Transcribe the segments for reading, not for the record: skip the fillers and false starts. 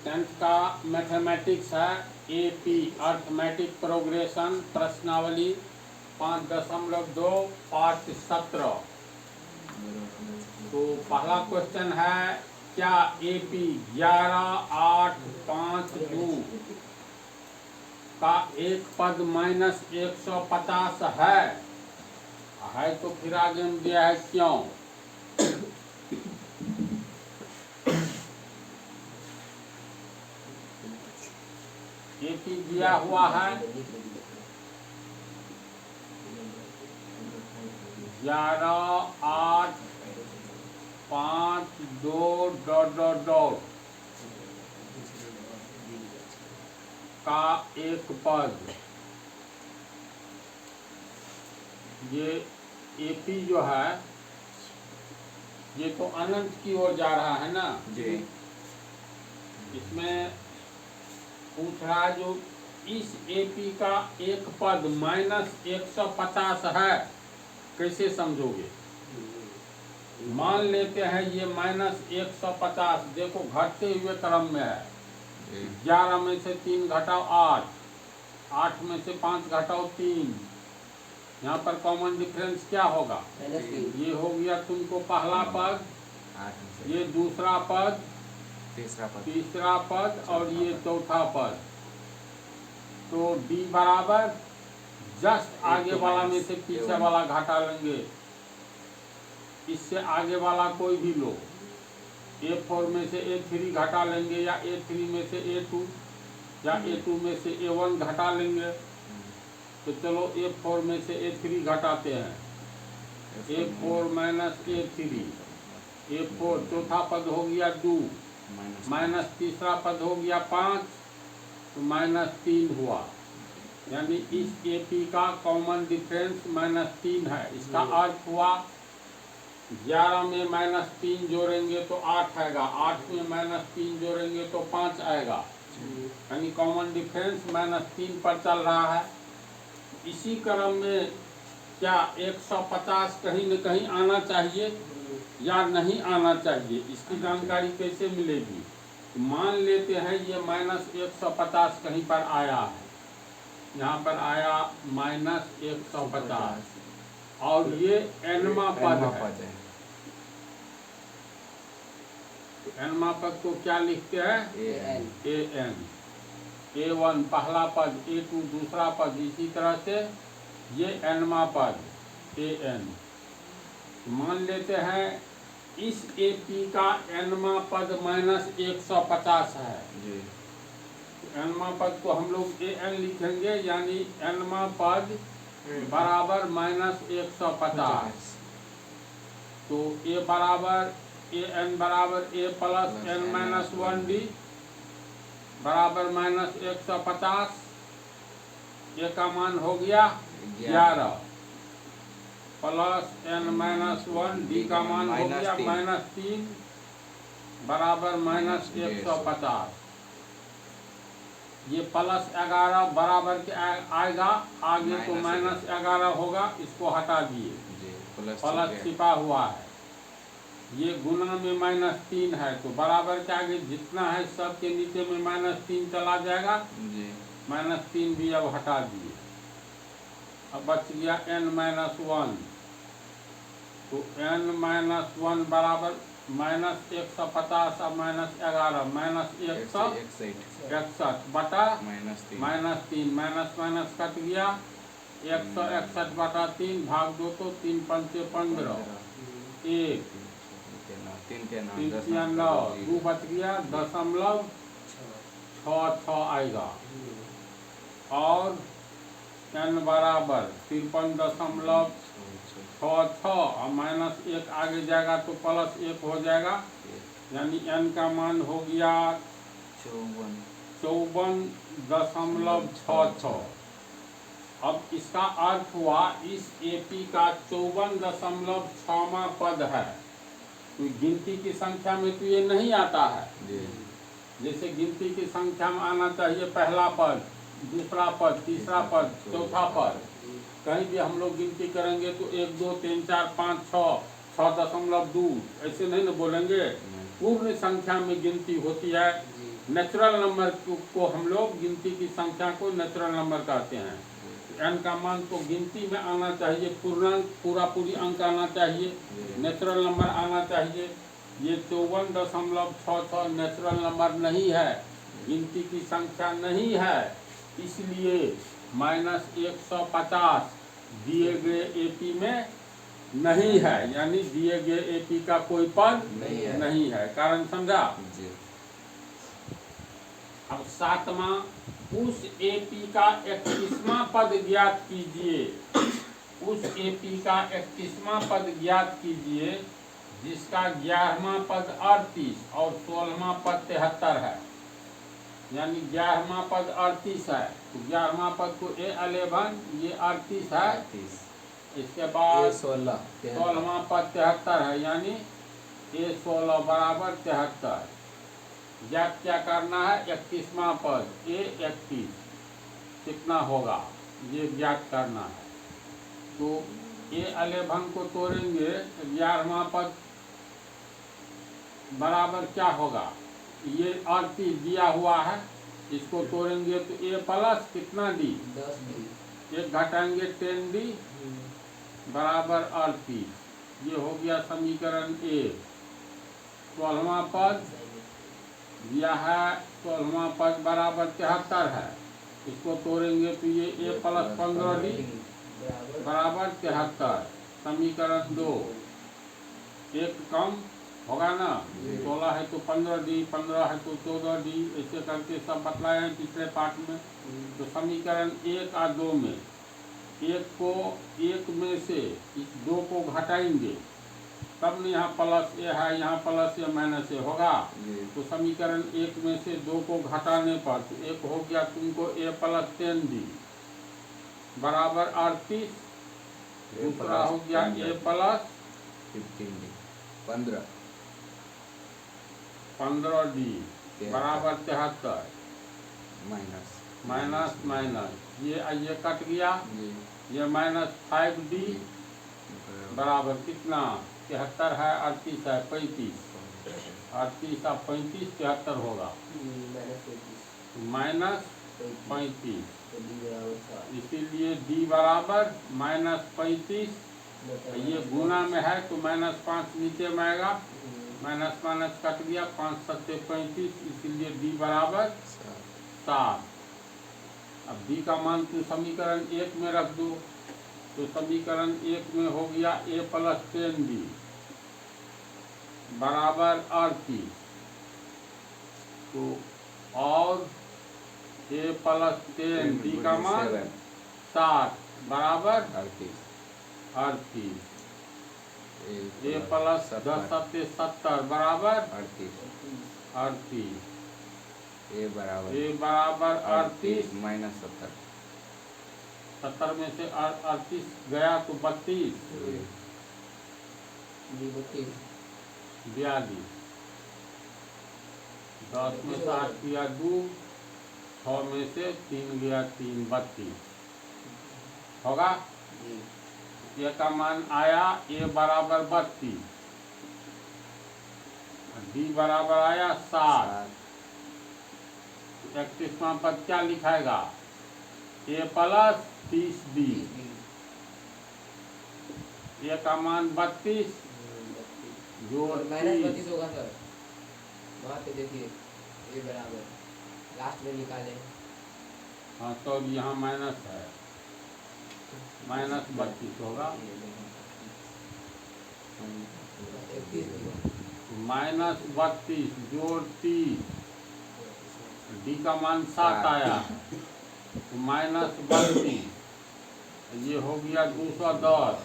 10th का mathematics है AP arithmetic progression प्रश्नावली 5.2 पाठ 17। तो पहला क्वेश्चन है, क्या AP 11,8,5,2 का एक पद -150 है? तो फिर आगे हम दिया है क्यों। AP दिया हुआ है 11,8,5,2 ... का एक पद। ये AP जो है ये तो अनंत की ओर जा रहा है ना जी। इसमें पूछ रहा है जो इस AP का एक पद -150 है, कैसे समझोगे। मान लेते हैं ये -150, देखो घटते हुए क्रम में है। 11 में से 3 घटाओ 8, 8 में से 5 घटाओ 3, यहाँ पर कॉमन डिफरेंस क्या होगा? ये हो गया तुमको पहला पद, ये दूसरा पद, तीसरा पद और ये चौथा पद। तो D बराबर जस्ट आगे वाला में से पीछे वाला घटा लेंगे, इससे आगे वाला कोई भी लो। A4 में से A3 घटा लेंगे, या A3 में से A2, या A2 में से A1 घटा लेंगे। तो चलो A4 में से A3 घटाते हैं, A4 माइनस A3, A4 चौथा पद हो गया 2, माइनस तीसरा पद हो गया 5, तो -3 हुआ। यानी इस AP का कॉमन डिफरेंस -3 है। इसका अर्थ हुआ 11 में -3 जोड़ेंगे तो 8 आएगा, 8 में -3 जोड़ेंगे तो 5 आएगा। यानी कॉमन डिफरेंस -3 पर चल रहा है। इसी क्रम में क्या 150 कहीं न कहीं आना चाहिए या नहीं आना चाहिए, इसकी जानकारी कैसे मिलेगी। मान लेते हैं ये -150 कहीं पर आया है, यहाँ पर आया -150 और ये nवां पद है। nवां पद को क्या लिखते हैं? an। A1 पहला पद, A2 दूसरा पद, इसी तरह से ये nवां पद an। मान लेते हैं इस AP का nवां पद -150 है। nवां पद को हम लोग an लिखेंगे, यानी nवां पद बराबर -150। तो A बराबर an बराबर A प्लस n-1D बराबर -150। A का मान हो गया 11 प्लस n-1, D का मान हो गया -3 बराबर -150। ये +11 बराबर के आएगा आगे, तो -11 होगा, इसको हटा दिए, प्लस छिपा हुआ है। ये गुना में -3 है, तो बराबर के आगे जितना है सब के नीचे में -3 चला जाएगा, -3 भी अब हटा दिए। अब बच गया n-1, तो n-1 बराबर -150 और -11 -161 बटा -3, माइनस कट गया, 161 बटा 3 भाग 2, तो 3 पंचे 15, 1 3 9, 2 बच गया, 0.66 आएगा। और n बराबर 53.66 और -1 आगे जाएगा तो +1 हो जाएगा, यानी n का मान हो गया 54.66। अब इसका अर्थ हुआ इस AP का 54.6वां पद है। तो गिनती की संख्या में तो ये नहीं आता है। जैसे गिनती की संख्या में आना चाहिए पहला पद, दूसरा पद, तीसरा पद, चौथा पद। कहीं भी हम लोग गिनती करेंगे तो 1 2 3 4 5 6 6.2 ऐसे नहीं ना बोलेंगे। पूर्ण संख्या में गिनती होती है, नेचुरल नंबर को हम लोग गिनती की संख्या को नेचुरल नंबर कहते हैं। n का मान तो गिनती में आना चाहिए, पूर्णांक पूरी अंक आना चाहिए, नेचुरल नंबर आना चाहिए। ये 54.66 नेचुरल नंबर नहीं है, गिनती की संख्या नहीं है, इसलिए -150 दिए गए एपी में नहीं है, यानी दिए गए एपी का कोई पद नहीं है। कारण समझा? अब 7वां, उस एपी का 31वां पद ज्ञात कीजिए। उस एपी का 31वां पद ज्ञात कीजिए जिसका 11वां पद 38 और 16वां पद 73 है। यानी 11वां पद 38 है तो 11वां पद को A11, ये 38 है, इसके बाद 16वां पद 73 है, यानी A16 बराबर 73। ज्ञात क्या करना है? 31वां पद A31 कितना होगा ये ज्ञात करना है। तो A11 को तोड़ेंगे, 11वां पद बराबर क्या होगा? ये 38 दिया हुआ है, इसको तोड़ेंगे तो A प्लस कितना D? 10D। एक घटाएंगे 10D बराबर 38। ये हो गया समीकरण 1। 16वां पद दिया है, 16वां पद बराबर 73 है, इसको तोड़ेंगे तो ये A प्लस 15D बराबर 73। समीकरण 2, एक कम होगा ना, 16 है तो 15D, 15 है तो 14D, ऐसे करके सब बतलाए हैं पिछले पाठ में। तो समीकरण 1 और 2 में एक को एक में से इस 2 को घटाएंगे, तब न यहाँ प्लस A है, यहाँ प्लस या माइनस A होगा। तो समीकरण 1 में से 2 को घटाने पर तो एक हो गया तुमको A प्लस 10D बराबर 38, दूसरा हो गया A प्लस 15D बराबर 73, माइनस ये कट गया, ये -5D बराबर कितना? 73 है, 38 है, 35, 38 और 35 73 होगा, -35, इसीलिए D बराबर -35। ये गुना में है तो -5 नीचे में आएगा, माइनस कट गया, 5 7 35, इसीलिए D बराबर 7। अब D का मान तो समीकरण 1 में रख दो, तो समीकरण 1 में हो गया A प्लस 10D बराबर 38, तो और A प्लस 10D का मान 7 बराबर 38, A प्लस 10 7 70 बराबर 38, A बराबर 38 -70, 70 में से 38 गया तो 32, 42, 10 में से 8 किया 2, 6 में से 3 गया 3, 32 होगा। ये का मान आया A बराबर 32, D बराबर आया 7। 31वां पद क्या लिखाएगा? A प्लस 30D, ये का मान 32 जोड़ -32 होगा सर, वहाँ पे देखिए A बराबर लास्ट में निकाले। हाँ तो यहाँ माइनस है, -32 होगा, -32 जोड़ 30, D का मान 7 आया तो -32, ये हो गया 210।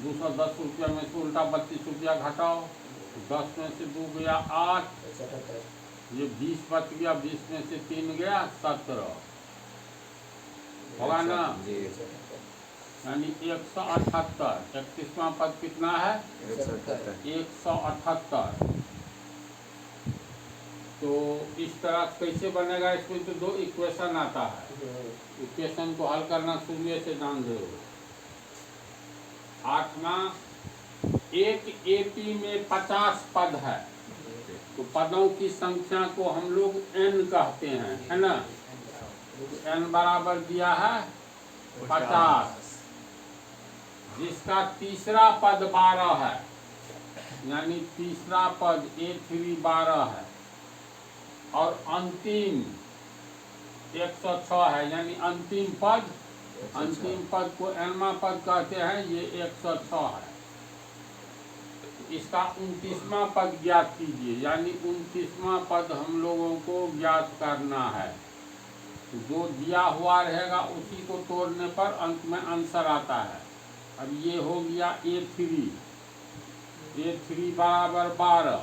210 रुपया में से उल्टा 32 रुपया घटाओ, 10 में से 2 गया 8, ये 20 बच गया, 20 में से 3 गया 17 होगा ना, यानी 178। 31वां पद कितना है? 178। तो इस तरह कैसे बनेगा? इसमें तो 2 इक्वेशन आता है, इक्वेशन को हल करना शुरू से जान दो। 8वां, एक एपी में 50 पद है, तो पदों की संख्या को हम लोग n कहते हैं, है ना। n बराबर दिया है 50, जिसका तीसरा पद 12 है, यानी तीसरा पद A3 12 है, और अंतिम 106 है, यानी अंतिम पद को nवां पद कहते हैं, ये 106 है। इसका 29वां पद ज्ञात कीजिए, यानी 29वां पद हम लोगों को ज्ञात करना है। जो दिया हुआ रहेगा उसी को तोड़ने पर अंत में आंसर आता है। अब ये हो गया A3 बराबर 12,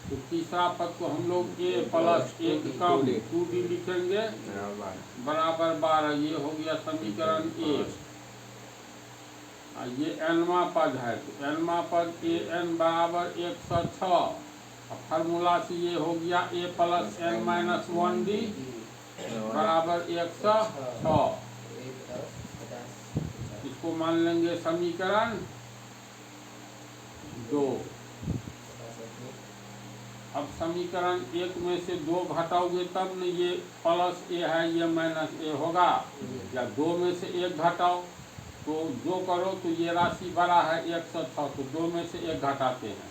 तो तीसरा पद को हम लोग A प्लस 1 कम 2D लिखेंगे बराबर 12। ये हो गया समीकरण 1। ये nवां पद है, तो nवां पद an बराबर 106। फार्मूला से ये हो गया A plus n minus 1D बराबर 106। इसको मान लेंगे समीकरण 2। अब समीकरण 1 में से 2 घटाओगे तब न ये प्लस A है ये माइनस A होगा, या 2 में से 1 घटाओ तो जो करो तो ये राशि बड़ा है 106, तो 2 में से 1 घटाते हैं।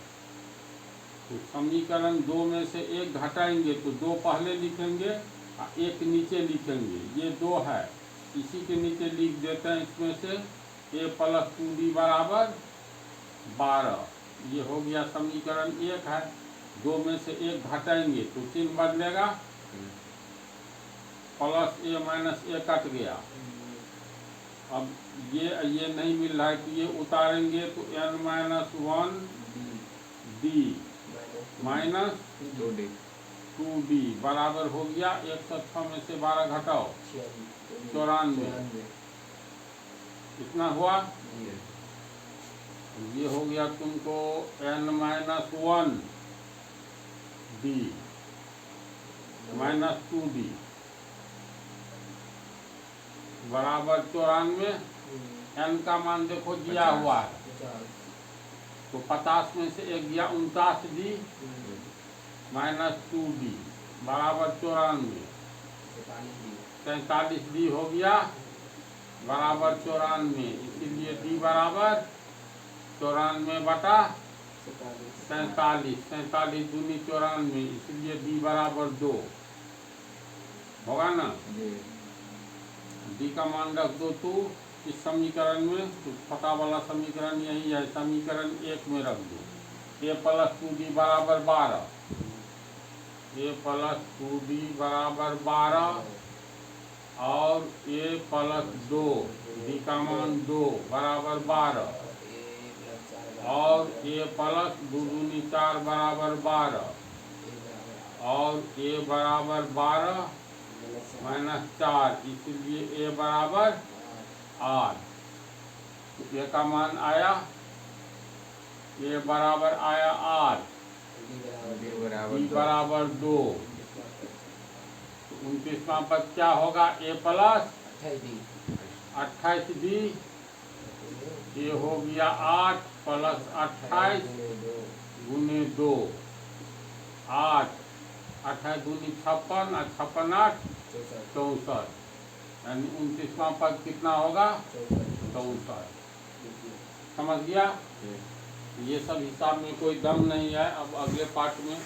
तो समीकरण 2 में से 1 घटाएंगे तो 2 पहले लिखेंगे और 1 नीचे लिखेंगे। ये 2 है, इसी के नीचे लिख देते हैं इसमें से A प्लस 2D बराबर 12। ये हो गया समीकरण 1 है। 2 में से 1 घटाएंगे तो चिन्ह बदलेगा, plus A minus A cut गया। अब ये नहीं मिल रहा है तो ये उतारेंगे तो n minus 1D minus 2D बराबर हो गया 106 में से 12 घटाओ 94। इतना हुआ। ये हो गया तुमको n minus 1D minus 2D बराबर 94। n का मान देखो दिया हुआ है, तो 50 में से 1 दिया 49D माइनस 2D बराबर 94। 43D हो गया बराबर 94। इसीलिए D बराबर 94 बटा 47। 47 दूनी 94, इसलिए D बराबर 2 होगा ना। D का मान रख दो तो इस समीकरण में, तो छोटा वाला समीकरण यही है, समीकरण 1 में रख दो। A प्लस 2D बराबर 12, A प्लस 2D बराबर 12 और A प्लस 2 D का मान 2 बराबर 12 और A प्लस 2 दूनी 4 बराबर 12 और A बराबर 12 माइनस 4, इसलिए A बराबर 8। तो A का मान आया, A बराबर आया 8, D बराबर 2। तो 29वां पद क्या होगा, A प्लस 28D। ये हो गया 8 प्लस 28 गुने 2, 8 28 दूनी 56 और 56 8 64, यानी 29वां पद कितना होगा 64। समझ गया। ये सब हिसाब में कोई दम नहीं है। अब अगले पार्ट में